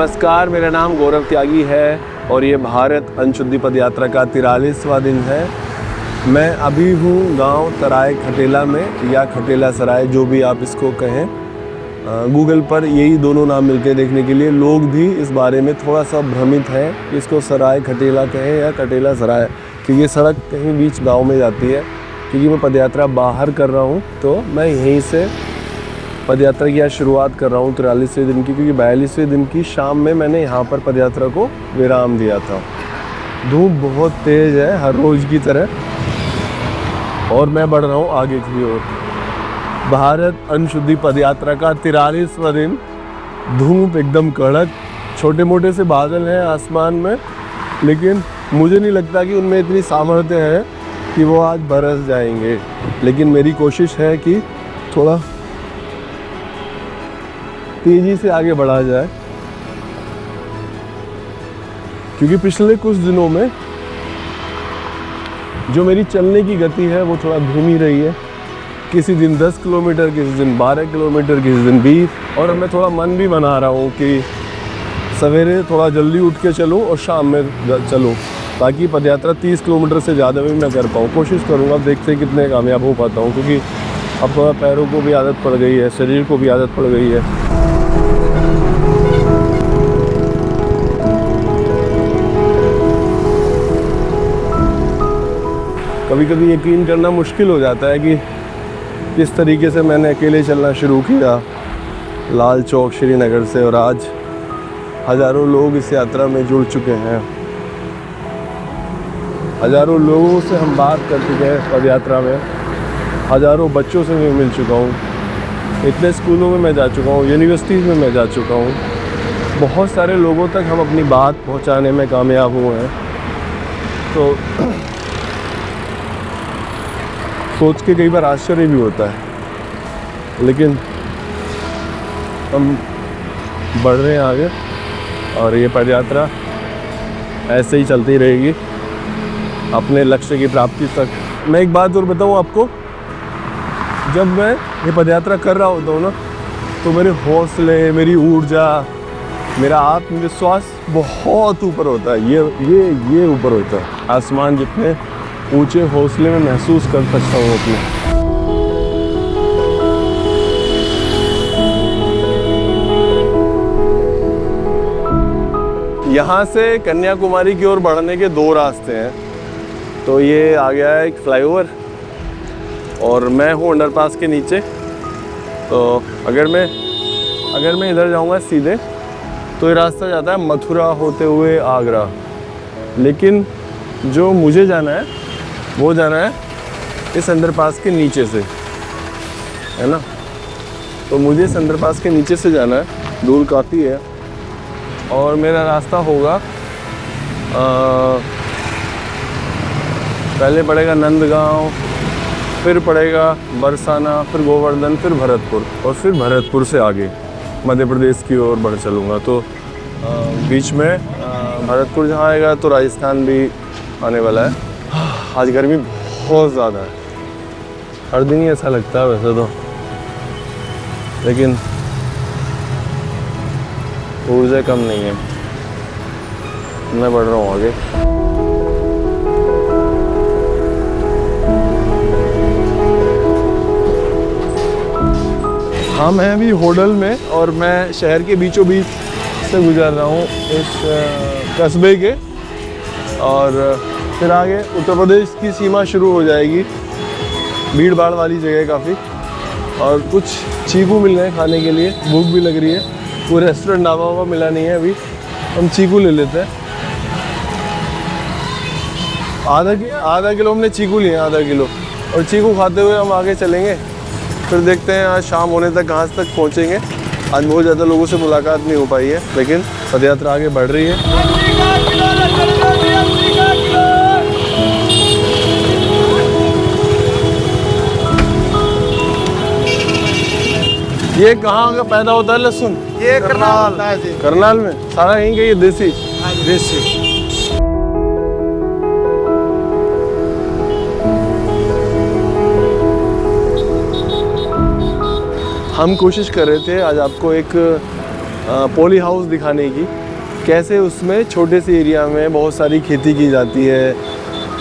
नमस्कार, मेरा नाम गौरव त्यागी है और ये भारत अंशुद्धि पद यात्रा का 43वां दिन है। मैं अभी हूँ गांव तराई खटेला में या खटेला सराय, जो भी आप इसको कहें। गूगल पर यही दोनों नाम मिलते हैं देखने के लिए। लोग भी इस बारे में थोड़ा सा भ्रमित हैं कि इसको सराय खटेला कहें या खटेला सराय, कि ये सड़क कहीं बीच गाँव में जाती है। क्योंकि मैं पदयात्रा बाहर कर रहा हूँ तो मैं यहीं से पदयात्रा की आज शुरुआत कर रहा हूँ 43वें दिन की, क्योंकि 42वें दिन की शाम में मैंने यहाँ पर पदयात्रा को विराम दिया था। धूप बहुत तेज़ है हर रोज़ की तरह और मैं बढ़ रहा हूँ आगे की ओर। भारत अंशुद्धि पदयात्रा का 43वां दिन। धूप एकदम कड़क, छोटे मोटे से बादल हैं आसमान में, लेकिन मुझे नहीं लगता कि उनमें इतनी सामर्थ्य है कि वो आज बरस जाएंगे। लेकिन मेरी कोशिश है कि थोड़ा तेज़ी से आगे बढ़ा जाए, क्योंकि पिछले कुछ दिनों में जो मेरी चलने की गति है वो थोड़ा धीमी रही है। किसी दिन 10 किलोमीटर, किसी दिन 12 किलोमीटर, किसी दिन 20। और मैं थोड़ा मन भी बना रहा हूँ कि सवेरे थोड़ा जल्दी उठ के चलूँ और शाम में चलूँ, ताकि पदयात्रा 30 किलोमीटर से ज़्यादा भी मैं कर पाऊँ। कोशिश करूँगा, देखते हैं कितने कामयाब हो पाता हूँ, क्योंकि अब थोड़ा पैरों को भी आदत पड़ गई है, शरीर को भी आदत पड़ गई है। कभी कभी यकीन करना मुश्किल हो जाता है कि किस तरीके से मैंने अकेले चलना शुरू किया लाल चौक श्रीनगर से, और आज हज़ारों लोग इस यात्रा में जुड़ चुके हैं। हज़ारों लोगों से हम बात कर चुके हैं पद यात्रा में। हज़ारों बच्चों से मैं मिल चुका हूँ, इतने स्कूलों में मैं जा चुका हूँ, यूनिवर्सिटीज़ में मैं जा चुका हूँ। बहुत सारे लोगों तक हम अपनी बात पहुँचाने में कामयाब हुए हैं। तो सोच के कई बार आश्चर्य भी होता है, लेकिन हम बढ़ रहे हैं आगे और ये पदयात्रा ऐसे ही चलती रहेगी अपने लक्ष्य की प्राप्ति तक। मैं एक बात और बताऊं आपको, जब मैं ये पदयात्रा कर रहा होता हूँ ना, तो मेरे हौसले, मेरी ऊर्जा, मेरा आत्मविश्वास बहुत ऊपर होता है। ये ऊपर होता है। आसमान जितने ऊंचे हौसले में महसूस कर सकता हूँ अपने। यहाँ से कन्याकुमारी की ओर बढ़ने के 2 रास्ते हैं। तो ये आ गया है एक फ्लाईओवर और मैं हूँ अंडरपास के नीचे। तो अगर मैं इधर जाऊँगा सीधे तो ये रास्ता जाता है मथुरा होते हुए आगरा, लेकिन जो मुझे जाना है वो जाना है इस अंडरपास के नीचे से, है ना। तो मुझे इस अंडरपास के नीचे से जाना है, दूर काफ़ी है। और मेरा रास्ता होगा पहले पड़ेगा नंदगांव, फिर पड़ेगा बरसाना, फिर गोवर्धन, फिर भरतपुर, और फिर भरतपुर से आगे मध्य प्रदेश की ओर बढ़ चलूँगा। तो बीच में भरतपुर जहाँ आएगा तो राजस्थान भी आने वाला है। आज गर्मी बहुत ज़्यादा है, हर दिन ही ऐसा लगता है वैसे तो, लेकिन ऊर्जा कम नहीं है। मैं बढ़ रहा हूँ आगे। हाँ, मैं अभी होडल में और मैं शहर के बीचों बीच से गुजर रहा हूँ इस कस्बे के, और फिर आगे उत्तर प्रदेश की सीमा शुरू हो जाएगी। भीड़ भाड़ वाली जगह काफ़ी, और कुछ चीकू मिल रहे हैं खाने के लिए, भूख भी लग रही है। कोई रेस्टोरेंट ढाबा वाबा मिला नहीं है अभी, हम चीकू ले लेते हैं। आधा किलो हमने चीकू लिए, आधा किलो, और चीकू खाते हुए हम आगे चलेंगे। फिर देखते हैं आज शाम होने तक कहाँ तक पहुँचेंगे। आज बहुत ज़्यादा लोगों से मुलाकात नहीं हो पाई है, लेकिन पदयात्रा आगे बढ़ रही है। ये कहाँ का पैदा होता है लहसुन? ये करनाल है जी। करनाल में सारा यहीं का, ये देसी? हाँ, देसी। हम कोशिश कर रहे थे आज आपको एक पॉली हाउस दिखाने की, कैसे उसमें छोटे से एरिया में बहुत सारी खेती की जाती है,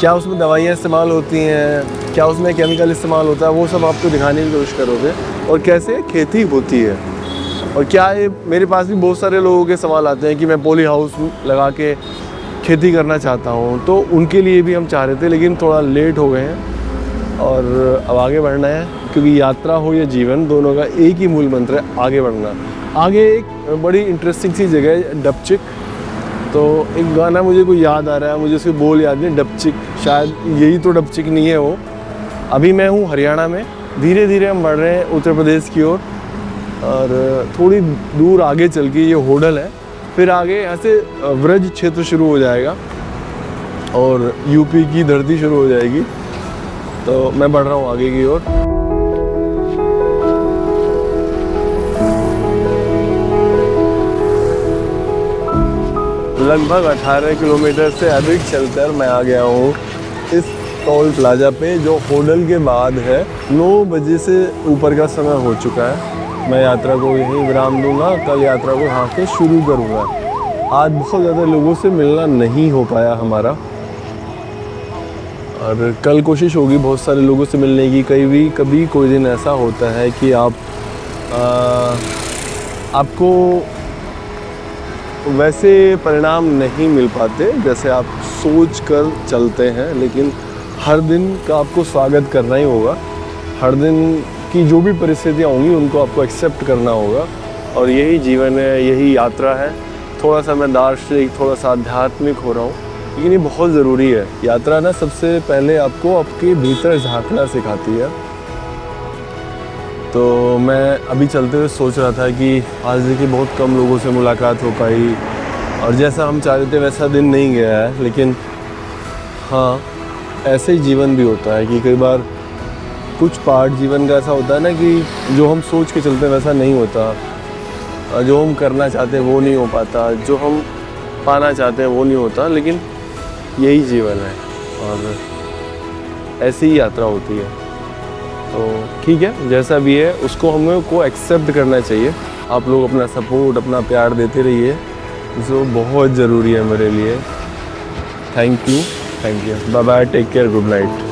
क्या उसमें दवाइयाँ इस्तेमाल होती हैं, क्या उसमें केमिकल इस्तेमाल होता है, वो सब आपको दिखाने की कोशिश करोगे, और कैसे खेती होती है। और क्या ये मेरे पास भी बहुत सारे लोगों के सवाल आते हैं कि मैं पॉली हाउस लगा के खेती करना चाहता हूँ, तो उनके लिए भी हम चाह रहे थे, लेकिन थोड़ा लेट हो गए हैं और अब आगे बढ़ना है, क्योंकि यात्रा हो या जीवन, दोनों का एक ही मूल मंत्र है, आगे बढ़ना। आगे एक बड़ी इंटरेस्टिंग सी जगह है डपचिक, तो एक गाना मुझे कोई याद आ रहा है, मुझे उसके बोल याद नहीं, डपचिक, शायद यही तो डपचिक नहीं है वो। अभी मैं हूँ हरियाणा में, धीरे धीरे हम बढ़ रहे हैं उत्तर प्रदेश की ओर, और थोड़ी दूर आगे चल के ये होडल है, फिर आगे यहाँ से व्रज क्षेत्र शुरू हो जाएगा और यूपी की धरती शुरू हो जाएगी। तो मैं बढ़ रहा हूँ आगे की ओर। लगभग 18 किलोमीटर से अधिक चलकर मैं आ गया हूँ इस टोल प्लाजा पे, जो होडल के बाद है। 9 बजे से ऊपर का समय हो चुका है। मैं यात्रा को यहीं विराम दूंगा, कल यात्रा को यहाँ से शुरू करूँगा। आज बहुत ज़्यादा लोगों से मिलना नहीं हो पाया हमारा, और कल कोशिश होगी बहुत सारे लोगों से मिलने की। कभी कोई दिन ऐसा होता है कि आपको वैसे परिणाम नहीं मिल पाते जैसे आप सोच कर चलते हैं, लेकिन हर दिन का आपको स्वागत करना ही होगा। हर दिन की जो भी परिस्थितियाँ होंगी उनको आपको एक्सेप्ट करना होगा, और यही जीवन है, यही यात्रा है। थोड़ा सा मैं दार्शनिक, थोड़ा सा आध्यात्मिक हो रहा हूँ, लेकिन ये बहुत ज़रूरी है। यात्रा ना सबसे पहले आपको आपके भीतर झांकना सिखाती है। तो मैं अभी चलते हुए सोच रहा था कि आज देखिए बहुत कम लोगों से मुलाकात हो पाई, और जैसा हम चाह रहे थे वैसा दिन नहीं गया है। लेकिन हाँ, ऐसे ही जीवन भी होता है कि कई बार कुछ पार्ट जीवन का ऐसा होता है ना कि जो हम सोच के चलते हैं वैसा नहीं होता, जो हम करना चाहते हैं वो नहीं हो पाता, जो हम पाना चाहते हैं वो नहीं होता। लेकिन यही जीवन है और ऐसी ही यात्रा होती है। तो ठीक है, जैसा भी है उसको हमें को एक्सेप्ट करना चाहिए। आप लोग अपना सपोर्ट, अपना प्यार देते रहिए, जो बहुत ज़रूरी है मेरे लिए। Thank you, bye bye, take care, good night.